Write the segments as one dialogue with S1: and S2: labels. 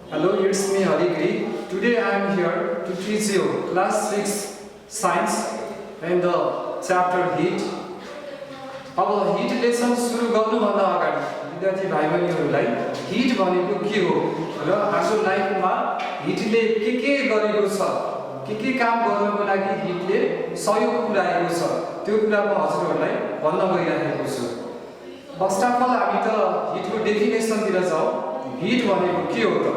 S1: Hello, it's me Harigiri. Today I am here to teach you class 6 science and the chapter heat. अब heat lesson सुरु गर्नुभन्दा अगाडि विद्यार्थी भाइ बहिनीहरूलाई heat भनेको के हो र हाम्रो लाइफमा हिटले के गरेको छ, के काम गर्नको लागि हिटले सहयोग पुर्याएको छ त्यो कुरा म हजुरहरूलाई भन्न गइरहेको छु। फर्स्ट अफ अल हामी त हिटको डेफिनेसन तिर जाऊ। हिट भनेको के हो त?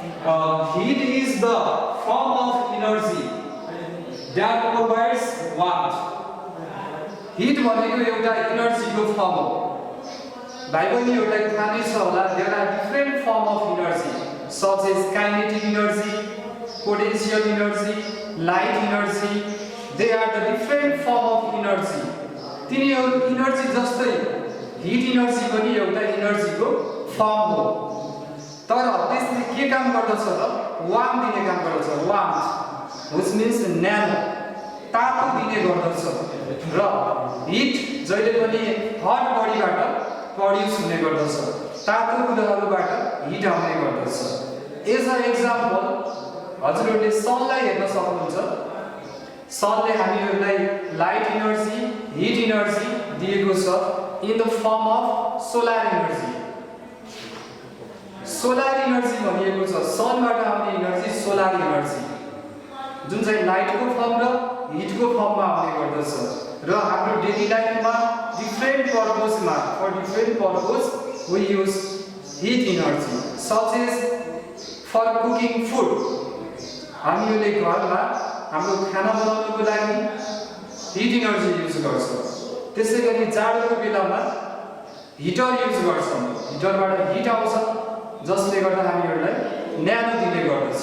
S1: Heat is the form of energy that provides warmth. Heat भनेको एउटा एनर्जीको फर्म हो। भाइ बहिनीहरूलाई थाहा नै छ होला, there are different form of energy such as kinetic energy, potential energy, light energy. They are the different form of energy. तिनीहरू एनर्जी जस्तै हिट एनर्जी पनि एउटा एनर्जीको फर्म हो। तर त्यसले के काम गर्दछ त? वार्म दिने काम गर्दछ। वार्म which means न्यानो, तातो दिने गर्दछ र हिट जहिले पनि हट बडीबाट प्रड्युस हुने गर्दछ, तातो कुराहरुबाट हिट आउने गर्दछ। एज अ एक्जाम्पल हजुरहरूले सनलाई हेर्न सक्नुहुन्छ। सनले हामीहरूलाई लाइट एनर्जी, हिट एनर्जी दिएको छ in the form of solar energy. Solar energy भनिएको छ सनबाट आउने एनर्जी सोलर एनर्जी, जुन चाहिँ लाइटको फर्म र हिटको फर्ममा आउने गर्दछ र हाम्रो डेली लाइफमा डिफरेंट पर्पजमा for different purpose we use heat energy such as for cooking food. हामीले घरमा हाम्रो खाना बनाउनको लागि हिट एनर्जी युज गर्छौं। त्यसैगरी जाडोको बेलामा हिटर युज गर्छौं। हिटरबाट हिट आउँछ जसले गर्दा हामीहरूलाई न्यानो दिने गर्दछ।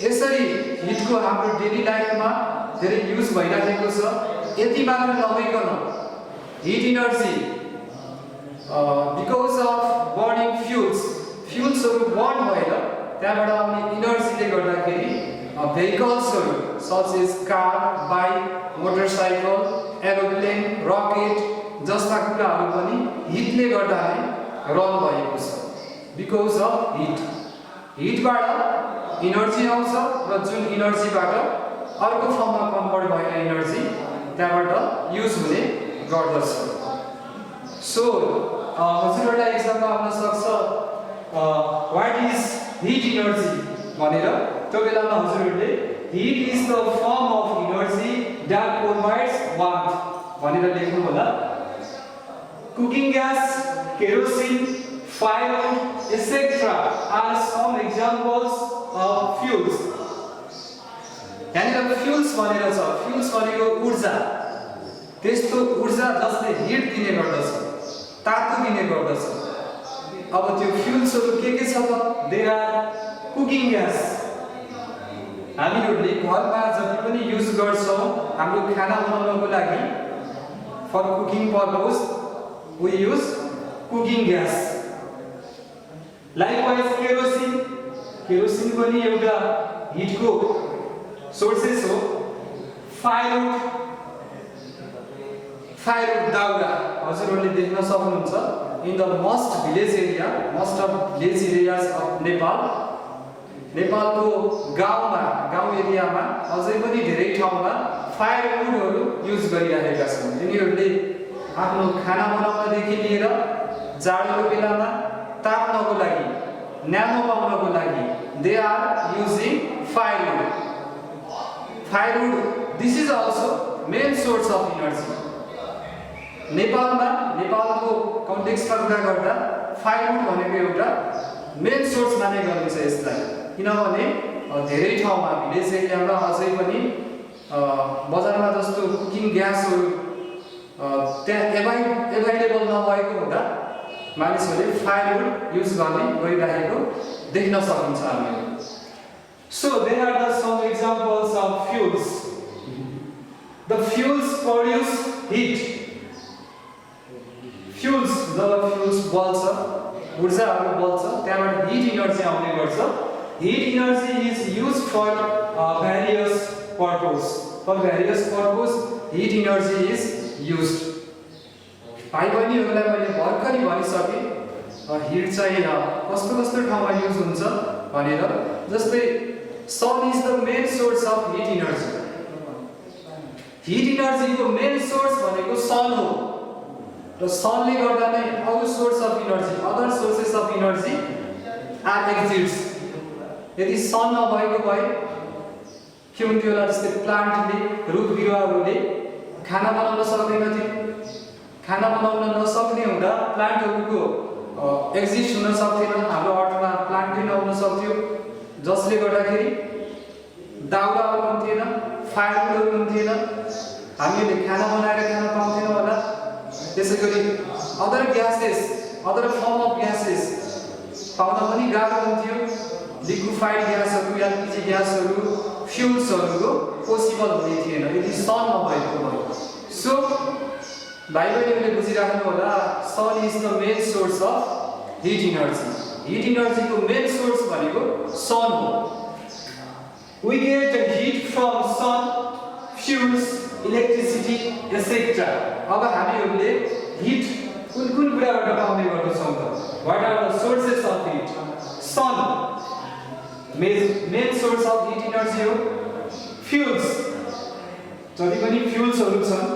S1: यसरी हिटको हाम्रो डेली लाइफमा धेरै युज भइरहेको छ। यति मात्र नभइकन heat energy because of burning फ्युल्सहरु बर्न भएर त्यहाँबाट आउने एनर्जीले गर्दाखेरि भेहिकल्सहरु such as car, bike, motorcycle, aeroplane, rocket जस्ता कुराहरु पनि हिटले गर्दा नै रन भएको छ। बिकज अफ हिटबाट एनर्जी आउँछ र जुन एनर्जीबाट अर्को फर्ममा कन्भर्ट भएर एनर्जी त्यहाँबाट युज हुने गर्दछ। सो हजुरहरूलाई एक्जाममा आउन सक्छ व्हाट इज हिट एनर्जी भनेर। त्यो बेलामा हजुरहरूले hit is the form of energy that provides warmth भनेर लेख्नु होला। Cooking gas, kerosene, firewood, etc. are some examples of fuels. यानी fuels भनेको छ, fuels भनेको ऊर्जा, त्यस्तो ऊर्जा जसले हिट दिने गर्दछ, तातो दिने गर्दछ। अब त्यो फ्युल्सहरु के छ त? They are cooking gas. हामीहरूले घरमा जति पनि युज गर्छौं हाम्रो खाना बनाउनको लागि for cooking purpose we use cooking gas. Likewise kerosene पनि एउटा हिटको सोर्सेस हो। फायरवुड दाउरा हजुरहरूले देख्न सक्नुहुन्छ in the most of village areas of नेपालको गाउँ एरियामा अझै पनि धेरै ठाउँमा फायरवुडहरु युज गरिरहेका छन्। तिनीहरूले आफ्नो खाना बनाउनदेखि लिएर जाडोको बेलामा ताप्नको लागि, न्यानो पाउनको लागि they are using firewood. This is also main source of energy. नेपालको कन्टेक्स्टमा कुरा गर्दा फायरवुड भनेको एउटा मेन सोर्स माने गरिन्छ यसलाई, किनभने धेरै ठाउँमा भिलेज एरियामा अझै पनि बजारमा जस्तो कुकिङ ग्यासहरु त्यहाँ एभाइलेबल नभएको हुँदा मानिसहरूले फायरवुड युज गर्ने गरिरहेको देख्न सकिन्छ हामीले। So there are some examples of fuels. The fuels produce heat. जब फ्युल्स बल्छ, ऊर्जाहरु बल्छ, त्यहाँबाट हिट एनर्जी आउने गर्छ। Heat energy is used for various purpose. For various purpose heat energy is used. भाइ बहिनीहरूलाई मैले भर्खरै भनिसके हिट चाहिँ कस्तो कस्तो ठाउँमा युज हुन्छ भनेर जस्तै sun is the main source of heat energy को मेन सोर्स भनेको सन हो र सनले गर्दा नै अरु source of energy other sources of energy are exists यदि सन नभएको भए के हुन्थ्यो होला जस्तै प्लान्टले रुख बिरुवाहरूले खाना बनाउन सक्दैनथे खाना बनाउन नसक्ने हुँदा प्लान्टहरूको एक्जिस्ट हुन सक्थेन हाम्रो अर्थमा प्लान्ट नै नहुन सक्थ्यो जसले गर्दाखेरि दाउराहरू हुन्थेन फायरवुडहरू हुन्थेन हामीले खाना बनाएर खान पाउँथेनौँ होला त्यसैगरी अदर फर्म अफ ग्यासेस पाउन पनि गाह्रो हुन्थ्यो लिक्विफाइड ग्यासहरू एलपीजी ग्यासहरू फ्युल्सहरूको पोसिबल हुने थिएन यदि सन नभएको भए सो भाइ बहिनीहरूले बुझिराख्नु होला sun is the main source of heat इनर्जीको मेन सोर्स भनेको सन हो we get heat from sun fuels electricity etcetera अब हामीहरूले हिट कुन कुराबाट पाउने गर्दछौँ त what are the sources of heat sun main source of heat energy हो फ्युल्स जति पनि फ्युल्सहरू छन्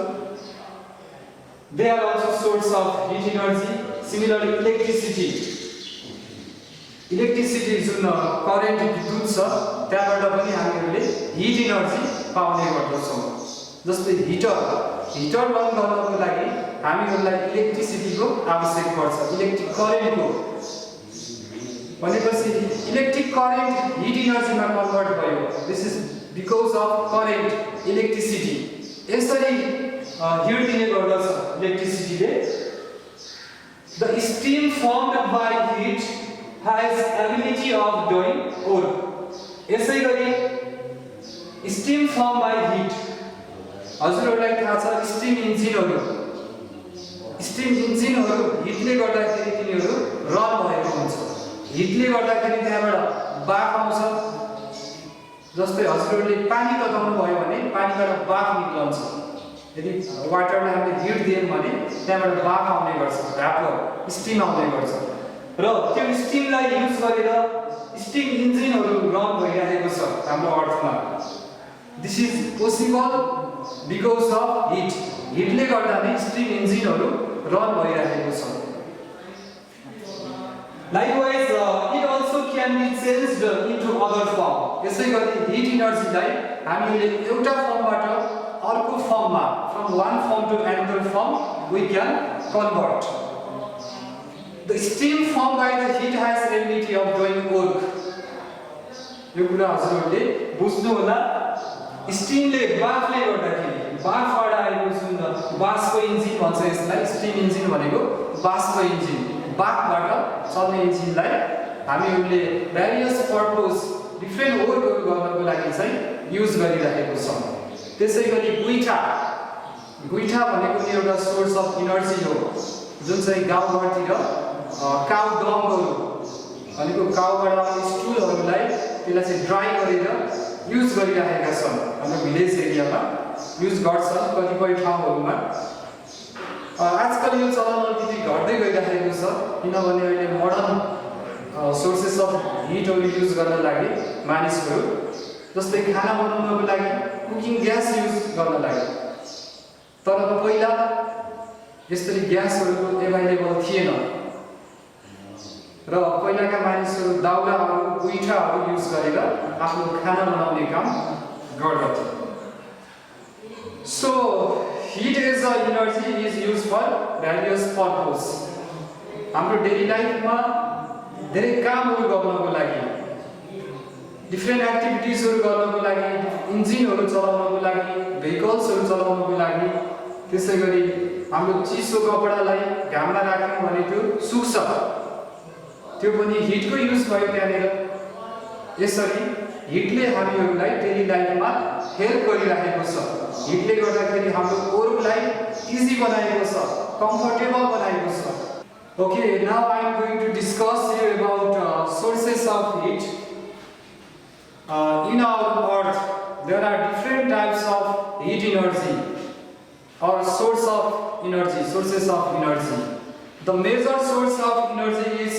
S1: they are also source of heat energy similarly electricity जुन करेन्ट विद्युत छ त्यहाँबाट पनि हामीहरूले हिट इनर्जी पाउने गर्दछौँ जस्तै हिटर रन गर्नको लागि हामीहरूलाई इलेक्ट्रिसिटीको आवश्यक पर्छ इलेक्ट्रिक करेन्टको भनेपछि इलेक्ट्रिक करेन्ट हिट इनर्जीमा कन्भर्ट भयो this is because of current electricity यसरी हिट दिने गर्दछ इलेक्ट्रिसिटीले the steam formed by heat has ability of doing work यसैगरी स्टीम फर्म बाइ हिट हजुरहरूलाई थाहा छ स्टीम इन्जिनहरू हिटले गर्दाखेरि तिनीहरू रन भएको हुन्छ हिटले गर्दाखेरि त्यहाँबाट बाफ आउँछ जस्तै हजुरहरूले पानी तताउनु भयो भने पानीबाट बाफ निक्लन्छ यदि वाटरलाई हामीले हिट दियौँ भने त्यहाँबाट बाफ आउने गर्छ भ्यापर स्टीम आउने गर्छ र त्यो स्टीमलाई युज गरेर स्टीम इन्जिनहरू रन भइरहेको छ हाम्रो अर्थमा this is possible because of हिटले गर्दा नै स्टीम इन्जिनहरू रन भइरहेको छ likewise it also can be changed into other form यसैगरी हिट इनर्जीलाई हामीले एउटा फर्मबाट अर्को फर्ममा from one form to another form we can convert The steam formed by the heat has the ability of doing work. यो कुरा हजुरहरूले बुझ्नु होला स्टीमले बाफले गर्दाखेरि बाफबाट आएको जुन बाष्प इन्जिन भन्छ यसलाई स्टीम इन्जिन भनेको बाष्प इन्जिन बाफबाट चल्ने इन्जिनलाई हामीहरूले भेरियस पर्पज डिफ्रेन्ट वर्कहरू गर्नको लागि चाहिँ युज गरिरहेको छ त्यसैगरी गुइठा भनेको एउटा सोर्स अफ इनर्जी हो जुन चाहिँ गाउँघरतिर काउ डङहरू भनेको काउबाट आउने स्टुलहरूलाई त्यसलाई चाहिँ ड्राई गरेर युज गरिरहेका छन् हाम्रो भिलेज एरियामा युज गर्छन् कतिपय ठाउँहरूमा आजकल यो चलन अलिकति घट्दै गइरहेको छ किनभने अहिले मोडर्न सोर्सेस अफ हिटहरू युज गर्न लागि मानिसहरू जस्तै खाना बनाउनको लागि कुकिङ ग्यास युज गर्न लागि तर पहिला यसरी ग्यासहरूको एभाइलेबल थिएन र पहिलाका मानिसहरू दाउराहरू गुइठाहरू युज गरेर आफ्नो खाना बनाउने काम गर्दथे so heat as a energy is use for various purpose हाम्रो डेली लाइफमा धेरै कामहरू गर्नको लागि डिफ्रेन्ट एक्टिभिटिजहरू गर्नको लागि इन्जिनहरू चलाउनको लागि भेहिकल्सहरू चलाउनको लागि त्यसैगरी हाम्रो चिसो कपडालाई घाममा राख्यौँ भने त्यो सुक्छ त्यो पनि हिटको युज भयो त्यहाँनिर यसरी हिटले हामीहरूलाई डेली लाइफमा हेल्प गरिरहेको छ हिटले गर्दाखेरि हाम्रो वर्कलाई इजी बनाएको छ कम्फर्टेबल बनाएको छ okay now I am going to discuss here about sources of heat in our earth there are different types of heat energy or sources of energy. The major source of energy is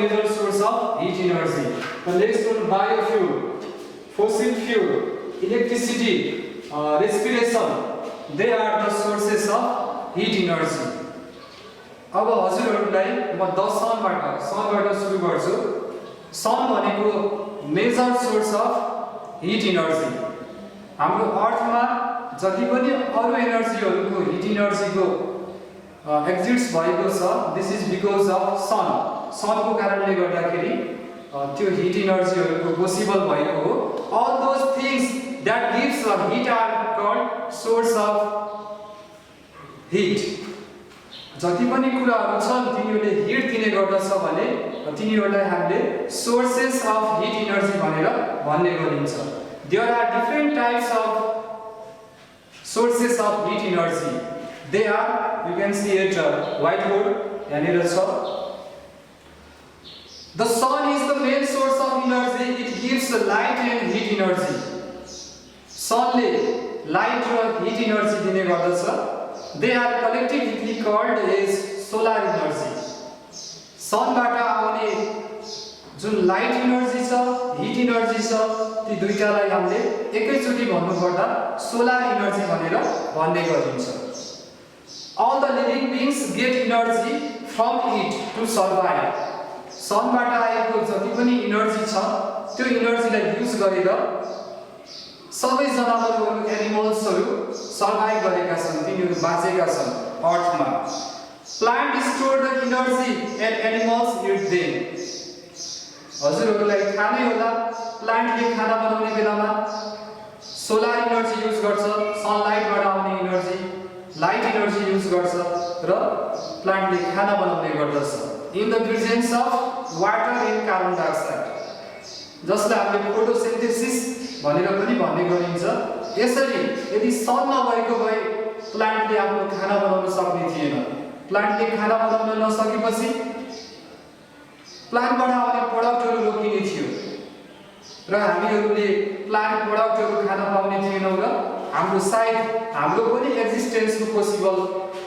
S1: major source of heat energy. The next one, biofuel, fossil fuel, electricity, respiration, they are the sources of heat energy. अब हजुरहरूलाई म 10 सनबाट सुरु गर्छु। Sun भनेको major source of heat energy. हाम्रो अर्थमा जति पनि अरु एनर्जीहरूको हिट एनर्जीको एक्जिस्ट भएको छ, this is because of sun. सनको कारणले गर्दाखेरि त्यो हिट एनर्जीहरूको पोसिबल भएको हो। All those things that gives a heat are called source of heat. जति पनि कुराहरू छन् तिनीहरूले हिट दिने गर्दछ भने तिनीहरूलाई हामीले सोर्सेस अफ हिट एनर्जी भनेर भन्ने गरिन्छ। There are different types of sources of heat energy. They are, you can see it whiteboard यानी छ। The sun is the main source of energy. It gives light and heat energy. sunले light र heat energy दिने गर्दछ। They are collectively called as solar energy. sunबाट आउने जुन light energy छ, hit energy छ, ती दुईटालाई हामीले एकैचोटी भन्नुपर्दा सोलर एनर्जी भनेर भन्ने गरिन्छ। All the living beings get energy from it to survive. सनबाट आएको जति पनि एनर्जी छ त्यो एनर्जीलाई युज गरेर सबै जनावरहरू, एनिमल्सहरू सर्भाइभ गरेका छन्, तिनीहरू बाँचेका छन् अर्थमा। Plant store the energy and animals eat them. हजुरहरूलाई थाहा नै होला, प्लान्टले खाना बनाउने बेलामा सोलर एनर्जी युज गर्छ, सनलाइटबाट आउने एनर्जी, लाइट एनर्जी युज गर्छ र प्लान्टले खाना बनाउने गर्दछ। In the presence of water and carbon dioxide, जसलाई हामीले फोटोसिन्थेसिस भनेर पनि भन्ने गरिन्छ। यसरी यदि सन नभएको भए प्लान्टले आफ्नो खाना बनाउन सक्ने थिएन। प्लान्टले खाना बनाउन नसकेपछि प्लान्टबाट आउने प्रोडक्टहरू रोकिने थियो र हामीहरूले प्लान्ट प्रोडक्टहरू खान पाउने थिएनौँ र हाम्रो सायद हाम्रो पनि एक्जिस्टेन्सको पोसिबल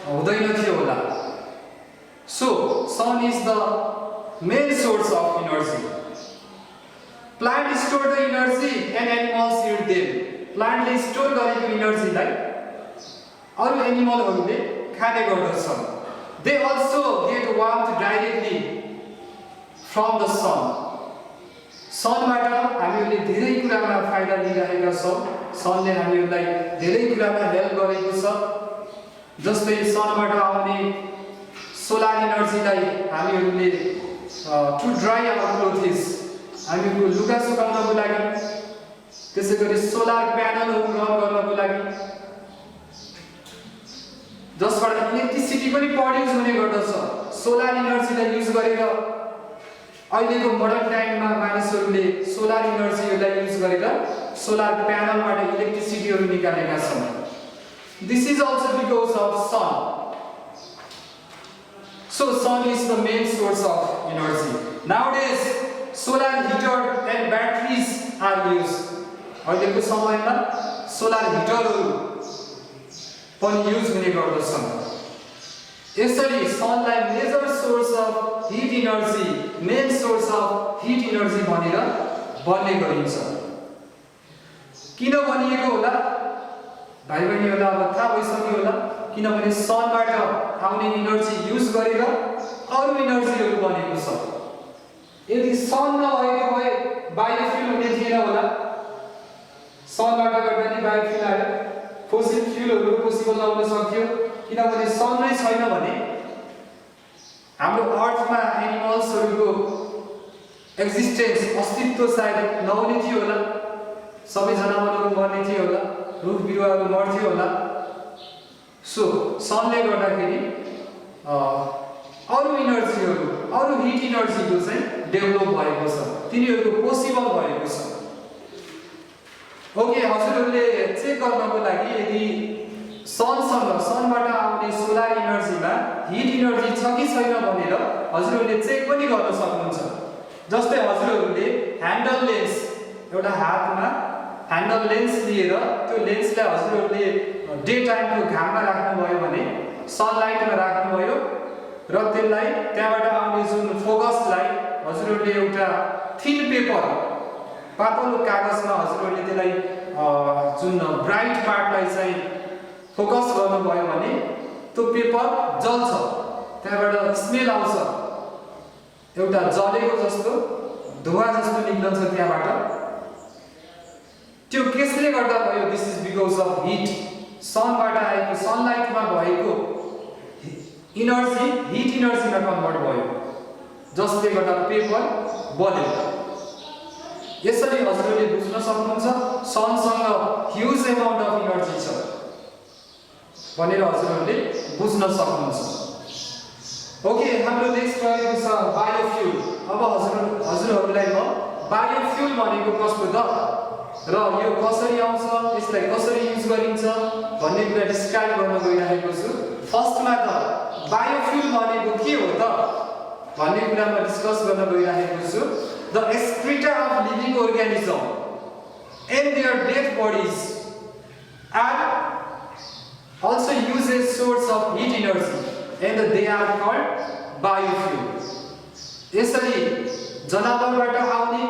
S1: हुँदैन थियो होला। So sun is the main source of energy. Plant store the energy and animals eat them. प्लान्टले स्टोर गरेको एनर्जीलाई अरु एनिमलहरूले खाने गर्दछन्। They also get warmth directly from the sun. सनबाट हामीहरूले धेरै कुरामा फाइदा लिइरहेका छौँ। सनले हामीहरूलाई धेरै कुरामा हेल्प गरेको छ। जस्तै सनबाट आउने सोलर एनर्जीलाई हामीहरूले टु ड्राई आवर क्लोथ्स, हामीहरूको लुगा सुकाउनको लागि, त्यसैगरी सोलर प्यानलहरू रन गर्नको लागि, जसबाट इलेक्ट्रिसिटी पनि प्रड्युस हुने गर्दछ। सोलर एनर्जीलाई युज गरेर अहिलेको मोडर्न टाइममा मानिसहरूले सोलर एनर्जीलाई युज गरेर सोलर प्यानलबाट इलेक्ट्रिसिटीहरू निकालेका छन्। This is also because of sun. So sun is the main source of energy. Nowadays solar heater and batteries are use. अहिलेको समयमा सोलर हिटरहरू पनि युज हुने गर्दछन्। यसरी सनलाई major source of heat energy, main source of heat energy भनेर भन्ने गरिन्छ। किन भनिएको होला भाइ बहिनीहरूलाई अब थाहा भइसक्यो होला। किनभने सनबाट आउने एनर्जी युज गरेर अरु एनर्जीहरू बनेको छ। यदि सन नभएको भए बायोफ्युल हुने थिएन होला। सनबाट गर्दा नि बायोफ्युल आयो, फोसिल फ्युलहरू पोसिबल नहुन सक्थ्यो। किनभने सन नै छैन भने हाम्रो अर्थमा एनिमल्सहरूको एक्जिस्टेन्स, अस्तित्व सायद नहुने थियो होला। सबै जनावरहरू मर्ने थियो होला, रुख बिरुवाहरू मर्थ्यो होला। सो सनले गर्दाखेरि अरु एनर्जीहरू, अरु हिट एनर्जीको चाहिँ डेभलप भएको छ, तिनीहरूको पोसिबल भएको छ। ओके, हजुरहरूले चेक गर्नको लागि यदि सनबाट आउने सोलर एनर्जीमा हिट एनर्जी छ कि छैन भनेर हजुरहरूले चेक पनि गर्न सक्नुहुन्छ। जस्तै हजुरहरूले ह्यान्डल लेन्स, एउटा हातमा ह्यान्डल लेन्स लिएर त्यो लेन्सलाई हजुरहरूले डे टाइमको घाममा राख्नुभयो भने, सनलाइटमा राख्नुभयो र त्यसलाई त्यहाँबाट आउने जुन फोकसलाई हजुरहरूले एउटा थिन पेपर पातलो कागजमा हजुरहरूले त्यसलाई जुन ब्राइट पार्टलाई चाहिँ फोकस गर्नुभयो भने त्यो पेपर जल्छ, त्यहाँबाट स्मेल आउँछ, एउटा जलेको जस्तो धुवा जस्तो निक्लन्छ त्यहाँबाट। त्यो केसले गर्दा भयो? This is because of heat, सनबाट आएको सनलाइटमा भएको इनर्जी हिट इनर्जीमा कन्भर्ट भयो, जसले गर्दा पेपर बल्यो। यसरी हजुरहरूले बुझ्न सक्नुहुन्छ सनसँग ह्युज एमाउन्ट अफ इनर्जी छ भनेर हजुरहरूले बुझ्न सक्नुहुन्छ। ओके, हाम्रो नेक्स्ट रहेको छ बायोफ्युल। अब हजुरहरूलाई म बायोफ्युल भनेको कस्तो त र यो कसरी आउँछ, यसलाई कसरी युज गरिन्छ भन्ने कुरा डिस्क्राइब गर्न गइरहेको छु। फर्स्टमा त बायोफ्युल भनेको के हो त भन्ने कुरामा डिस्कस गर्न गइरहेको छु। The excreta of living organism and their dead bodies are also used as source of heat energy and they are called biofuel. यसरी जनावरबाट आउने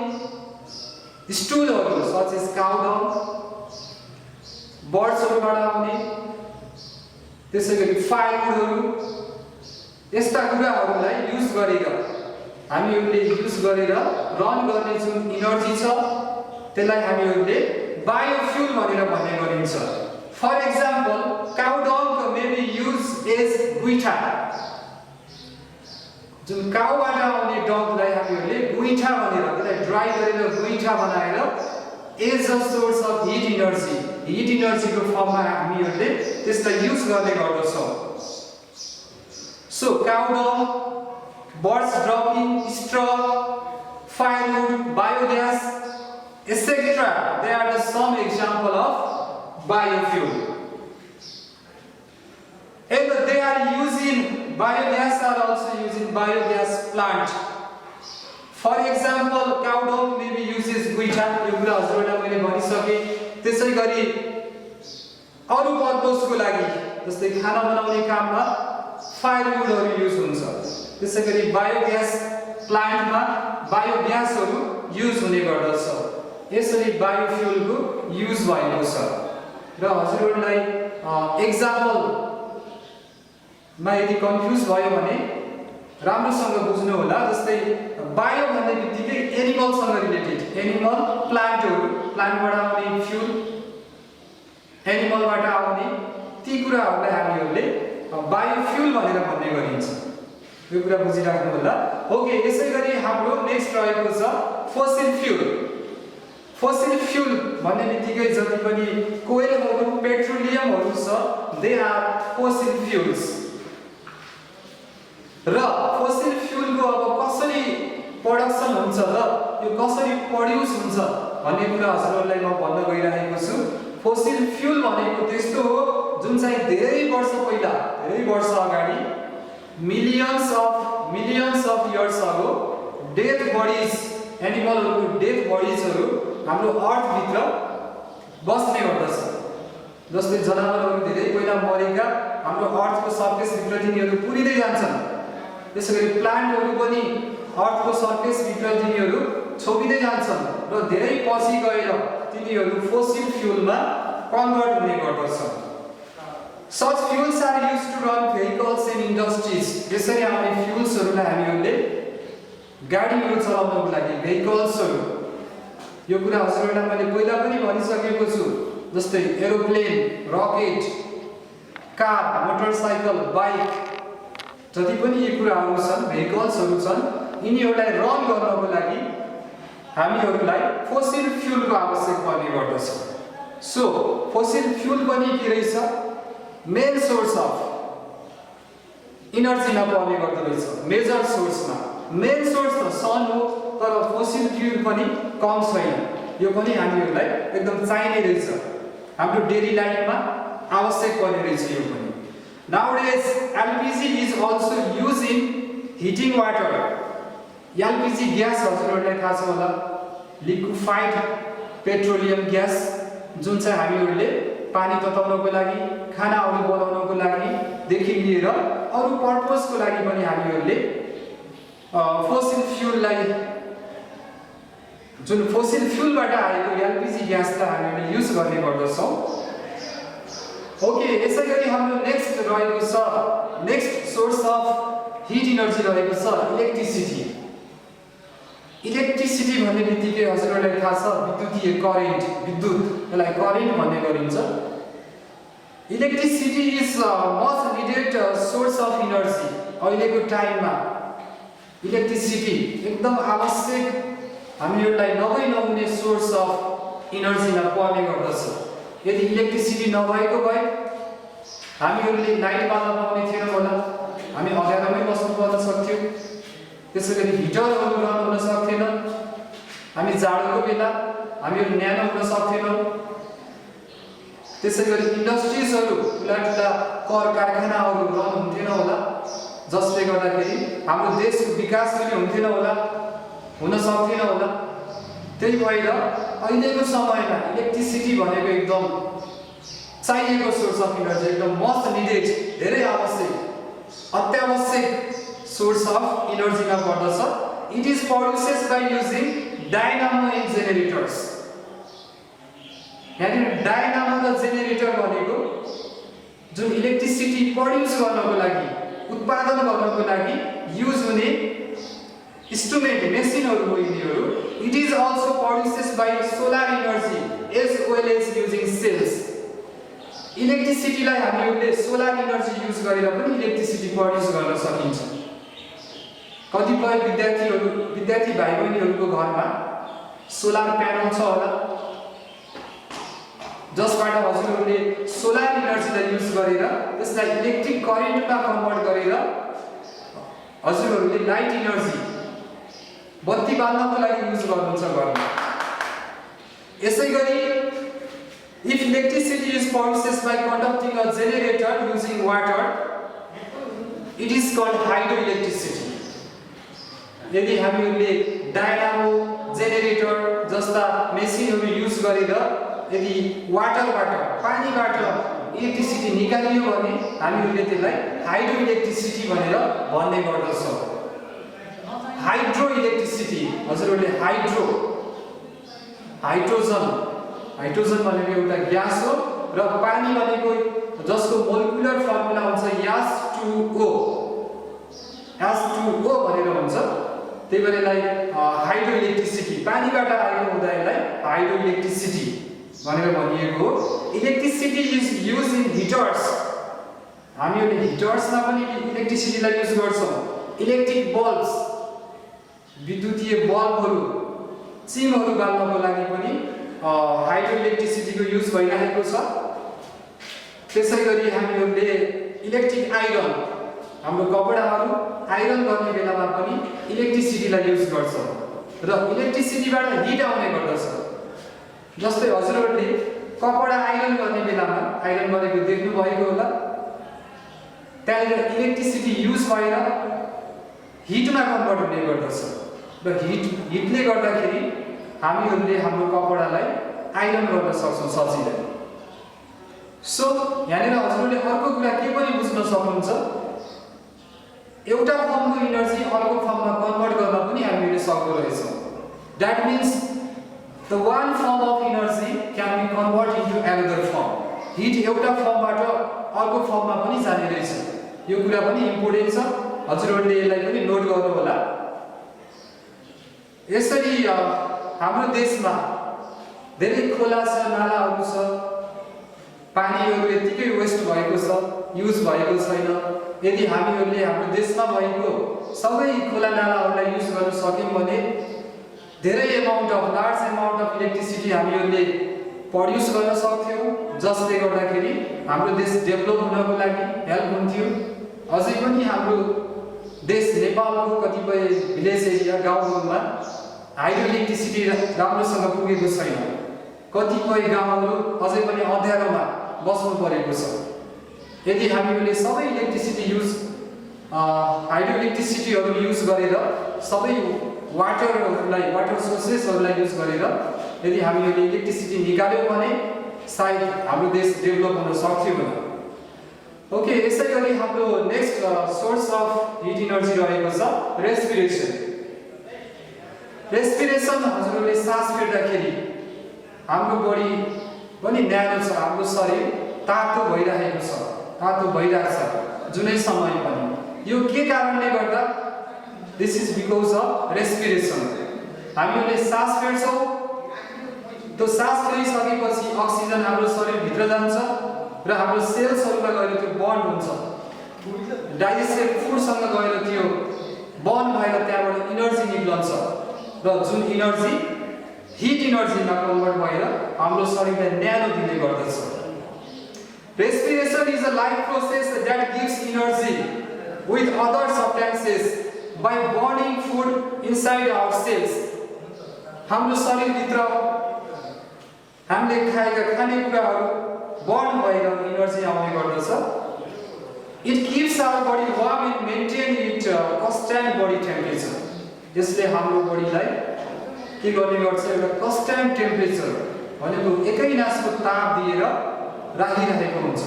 S1: स्टुलहरू such as cow dung, बर्ड्सहरूबाट आउने त्यसैगरी फायरवुडहरू, यस्ता कुराहरूलाई युज गरेर हामीहरूले युज गरेर रन गर्ने जुन इनर्जी छ त्यसलाई हामीहरूले बायोफ्युल भनेर भन्ने गरिन्छ। For example, cow dung may be use as गुइठा। जुन काउबाट आउने डङलाई हामीहरूले गुइठा भनेर त्यसलाई ड्राई गरेर गुइठा बनाएर as a source of heat इनर्जीको फर्ममा हामीहरूले त्यसलाई युज गर्ने गर्दछौँ। So cow dung, birds dropping, straw, firewood, biogas, etc. They are the some example of biofuel. And they are using biogas are also using biogas plant. For example, cow dung may be uses guicha. यो कुरा हजुरहरूलाई मैले भनिसके। त्यसै गरी अरु पर्पसको लागि जस्तै खाना बनाउने काममा फायरवुडहरू युज हुन्छ। त्यसैगरी बायोग्यास प्लान्टमा बायोग्यासहरू युज हुने गर्दछ। यसरी बायोफ्युलको युज भएको छ। र हजुरहरूलाई एक्जाम्पलमा यदि कन्फ्युज भयो भने राम्रोसँग बुझ्नु होला। जस्तै बायो भन्ने बित्तिकै एनिमलसँग रिलेटेड, एनिमल प्लान्टहरू, प्लान्टबाट आउने फ्युल, एनिमलबाट आउने ती कुराहरूलाई हामीहरूले बायोफ्युल भनेर भन्ने गरिन्छ। यो कुरा बुझिराख्नु होला। ओके, यसै गरी हाम्रो नेक्स्ट रहेको छ फोसिल फ्युल। फोसिल फ्युल भन्ने बित्तिकै जति पनि कोइलहरू, पेट्रोलियमहरू छ, दे आर फोसिल फ्युल्स। र फोसिल फ्युलको अब कसरी प्रोडक्सन हुन्छ र यो कसरी प्रड्युस हुन्छ भन्ने कुरा हजुरहरूलाई म भन्न गइरहेको छु। फोसिल फ्युल भनेको त्यस्तो हो जुन चाहिँ धेरै वर्ष पहिला, धेरै वर्ष अगाडि millions of years ago dead bodies, एनिमलहरूको डेड बडीजहरू हाम्रो अर्थ भित्र बस्ने गर्दछ। जस्तै जनावरहरू धेरै पहिला मरेका हाम्रो अर्थको सर्फेस भित्र तिनीहरू पुरिदै जान्छन्। त्यसैगरी प्लान्टहरू पनि अर्थको सर्फेस भित्र तिनीहरू छोपिदै जान्छन् र धेरै पछि गएर तिनीहरू फोसिल फ्युलमा कन्भर्ट हुने गर्दछ। Such fuels are used to run vehicles and industries. यसरी आउने फ्युल्सहरूलाई हामीहरूले गाडीहरू चलाउनको लागि, भेहिकल्सहरू, यो कुरा हजुरहरूलाई मैले पहिला पनि भनिसकेको छु। जस्तै aeroplane, rocket, car, motorcycle, bike, जति पनि यी कुराहरू छन्, भेहिकल्सहरू छन्, यिनीहरूलाई रन गर्नको लागि हामीहरूलाई फोसिल फ्युलको आवश्यक पर्ने गर्दछ। सो फोसिल फ्युल पनि के रहेछ? मेन सोर्स अफ इनर्जीमा पर्ने गर्दो रहेछ। मेजर सोर्समा मेन सोर्स त सन हो, तर फोसिल फ्युल पनि कम छैन। यो पनि हामीहरूलाई एकदम चाहिने रहेछ, हाम्रो डेली लाइफमा आवश्यक पर्ने रहेछ यो पनि। Nowadays LPG is also used in heating water. LPG gas हजुरहरूलाई थाहा छ होला, लिक्विफाइड पेट्रोलियम ग्यास, जुन चाहिँ हामीहरूले पानी तताउनको लागि, खानाहरू बनाउनको लागि देखि लिएर अरु पर्पसको लागि पनि हामीहरूले फोसिल फ्युललाई जुन फोसिल फ्युलबाट आएको एलपीजी ग्यासलाई हामीले युज गर्ने गर्दछौं। ओके, यसैगरी हाम्रो नेक्स्ट रहेको छ, next source of heat energy रहेको छ इलेक्ट्रिसिटी। इलेक्ट्रिसिटी भन्ने बित्तिकै हजुरहरूलाई थाहा छ विद्युतीय करेन्ट, विद्युत, यसलाई करेन्ट भन्ने गरिन्छ। Electricity is much needed source of energy. अहिलेको टाइममा इलेक्ट्रिसिटी एकदम आवश्यक, हामीहरूलाई नहुने सोर्स अफ इनर्जीमा पर्ने गर्दछ। यदि इलेक्ट्रिसिटी नभएको भए हामीहरूले लाइट बाल्न पाउने थिएनौँ होला, हामी अँध्यारोमै बस्नु पर्न सक्थ्यो। त्यसैगरी हिटरहरू रन हुन सक्थेन, हामी जाडोको बेला हामीहरू न्यानो हुन सक्थेनौँ। त्यसैगरी इन्डस्ट्रिजहरू, ठुला कारखानाहरू रन हुन्थेन होला, जसले गर्दाखेरि हाम्रो देशको विकास पनि हुन्थेन होला, हुन सक्थेन होला। त्यही भएर अहिलेको समयमा इलेक्ट्रिसिटी भनेको एकदम चाहिएको सोर्स अफ इनर्जी, एकदम मस्ट निडेड, धेरै आवश्यक, अत्यावश्यक सोर्स अफ इनर्जीमा पर्दछ। It is produced by using dynamo and generators. यानी डायनामो र जेनेरेटर भनेको जुन इलेक्ट्रिसिटी प्रोड्युस गर्नको लागि, उत्पादन गर्नको लागि युज हुने इंस्ट्रूमेंट, मेसिनहरू हो यिनीहरू। It is also produced by solar energy as well as using cells. इलेक्ट्रिसिटीलाई हामीहरूले सोलर एनर्जी युज गरेर पनि इलेक्ट्रिसिटी प्रोड्युस गर्न सकिन्छ। कतिपय विद्यार्थी भाइ बहिनीहरूको घरमा सोलर प्यानल छ होला, जसबाट हजुरहरूले सोलर एनर्जीलाई युज गरेर त्यसलाई इलेक्ट्रिक करेन्टमा कन्भर्ट गरेर हजुरहरूले लाइट एनर्जी, बत्ती बाल्नको लागि युज गर्नुहुन्छ घरमा। यसैगरी if electricity is produced by conducting a generator using water, it is called hydroelectricity. यदि हामीहरूले डायनामो, जेनेरेटर जस्ता मेसिनहरू युज गरेर यदि वाटरबाट, पानीबाट इलेक्ट्रिसिटी निकालियो भने हामीहरूले त्यसलाई हाइड्रो इलेक्ट्रिसिटी भनेर भन्ने गर्दछौँ। हाइड्रो इलेक्ट्रिसिटी, हजुरहरूले हाइड्रोजन भनेको एउटा ग्यास हो र पानी भनेको जसको मोलिकुलर फर्मुला हुन्छ H2O भनेर हुन्छ। त्यही भएर यसलाई हाइड्रो इलेक्ट्रिसिटी, पानीबाट आएको हुँदा यसलाई हाइड्रो इलेक्ट्रिसिटी भनेर भनिएको हो। Electricity is use in hitters. हामीहरूले हिटर्समा पनि इलेक्ट्रिसिटीलाई युज गर्छौँ। इलेक्ट्रिक बल्ब्स, विद्युतीय बल्बहरू, चिमहरू बाल्नको लागि पनि हाइड्रो इलेक्ट्रिसिटीको युज भइरहेको छ। त्यसैगरी हामीहरूले इलेक्ट्रिक आइरन, हाम्रो कपडाहरू आइरन गर्ने बेलामा पनि इलेक्ट्रिसिटीलाई युज गर्छौँ र इलेक्ट्रिसिटीबाट हिट आउने गर्दछ। जस्तै हजुरहरूले कपडा आइरन गर्ने बेलामा, आइरन गरेको देख्नु भएको होला, त्यहाँनिर इलेक्ट्रिसिटी युज भएर हिटमा कन्भर्ट हुने गर्दछ र हिटले गर्दाखेरि हामीहरूले हाम्रो कपडालाई आइरन गर्न सक्छौँ सजिलै। सो यहाँनिर हजुरहरूले अर्को कुरा के पनि बुझ्न सक्नुहुन्छ, एउटा फर्मको इनर्जी अर्को फर्ममा कन्भर्ट गर्न पनि हामीले सक्दो रहेछौँ। That means the one form of energy can be convert into another form. Heat एउटा फर्मबाट अर्को फर्ममा पनि जाने रहेछ। यो कुरा पनि इम्पोर्टेन्ट छ, हजुरहरूले यसलाई पनि नोट गर्नु होला। यसरी हाम्रो देशमा धेरै खोला छ, नालाहरू छ, पानीहरू यतिकै वेस्ट भएको छ, युज भएको छैन। यदि हामीहरूले हाम्रो देशमा भएको सबै खोला नालाहरूलाई युज गर्न सक्यौँ भने धेरै लार्ज एमाउन्ट अफ इलेक्ट्रिसिटी हामीहरूले प्रड्युस गर्न सक्थ्यौँ, जसले गर्दाखेरि हाम्रो देश डेभलप हुनको लागि हेल्प हुन्थ्यो। अझै पनि हाम्रो देश नेपालको कतिपय भिलेज एरिया, गाउँहरूमा हाइड्रो इलेक्ट्रिसिटी राम्रोसँग पुगेको छैन। कतिपय गाउँहरू अझै पनि अँध्यारोमा बस्नु परेको छ। यदि हामीहरूले सबै इलेक्ट्रिसिटी हाइड्रो इलेक्ट्रिसिटीहरू युज गरेर सबै वाटर सोर्सेसहरूलाई युज गरेर यदि हामीहरूले इलेक्ट्रिसिटी निकाल्यौँ भने सायद हाम्रो देश डेभलप हुन सक्थ्यो होला। ओके, यसै गरी हाम्रो next source of heat energy रहेको छ रेस्पिरेसन। रेस्पिरेसन हजुरहरूले सास फेर्दाखेरि हाम्रो बडी पनि न्यानो छ, हाम्रो शरीर तातो भइरहेको छ, तातो भइरहेको छ जुनै समय पनि। यो के कारणले गर्दा? This is because of respiration. हामीले सास फेर्छौँ, त्यो सास फेरिसकेपछि अक्सिजन हाम्रो शरीरभित्र जान्छ र हाम्रो सेल्सहरूमा गएर त्यो बन्ड हुन्छ, डाइजेस्टेड फुडसँग गएर त्यो बन्ड भएर त्यहाँबाट इनर्जी निक्लन्छ र जुन इनर्जी हिट इनर्जीमा कन्भर्ट भएर हाम्रो शरीरलाई न्यानो दिने गर्दछ। Respiration is a life process that gives energy with other substances by burning food inside our cells। हाम्रो शरीरभित्र हामीले खाएका खानेकुराहरू बर्न भएर इनर्जी आउने गर्दछ। It keeps our body warm and maintain it constant body temperature. यसले हाम्रो बडीलाई के गर्ने गर्छ? एउटा कन्स्ट्यान्ट टेम्परेचर भनेको एकै नासको ताप दिएर राखिरहेको हुन्छ।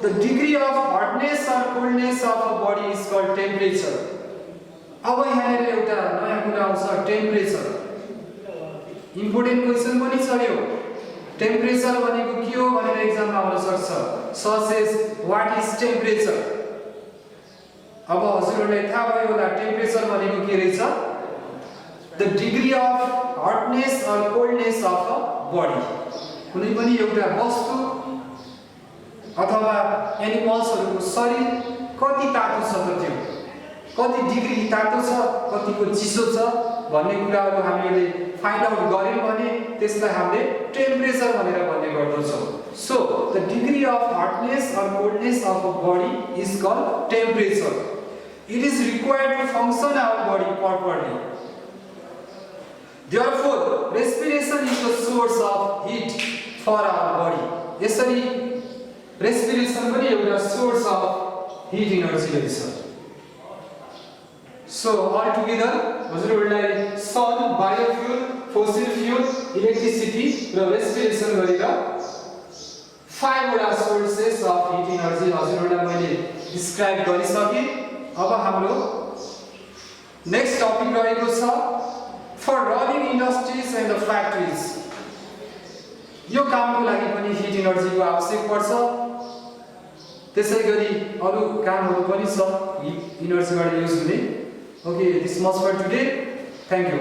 S1: The degree of hotness or coldness of a body is called temperature। अब यहाँनिर एउटा नयाँ कुरा आउँछ टेम्परेचर। इम्पोर्टेन्ट क्वेसन पनि छ यो। टेम्परेचर भनेको के हो भनेर एक्जाममा आउन सक्छ। Such is what is temperature? अब हजुरहरूलाई थाहा भयो होला टेम्परेचर भनेको के रहेछ? The degree of hotness or coldness of a body. कुनै पनि एउटा वस्तु अथवा एनिमल्सहरूको शरीर कति तातो छ त, त्यो कति डिग्री तातो छ, कतिको चिसो छ भन्ने कुराहरू हामीले फाइन्ड आउट गर्यौं भने त्यसलाई हामीले टेम्परेचर भनेर भन्ने गर्दछौँ। So the degree of hotness or coldness of a body is called temperature. It is required to function our body properly. Therefore, respiration is the source of heat for our body। यसरी respiration पनि एउटा source of heat energy रहेछ। So all together हजुरहरूलाई सन, biofuel, fossil fuel, electricity र respiration गरेर 5 वटा sources of heat energy हजुरहरूलाई मैले डिस्क्राइब गरिसकेँ। अब हाम्रो नेक्स्ट टपिक रहेको छ for running industries and the factories. यो कामको लागि पनि हिट इनर्जीको आवश्यक पर्छ। त्यसै गरी अरु कामहरू पनि छ हिट इनर्जीबाट युज हुने। Okay, this much for today. Thank you.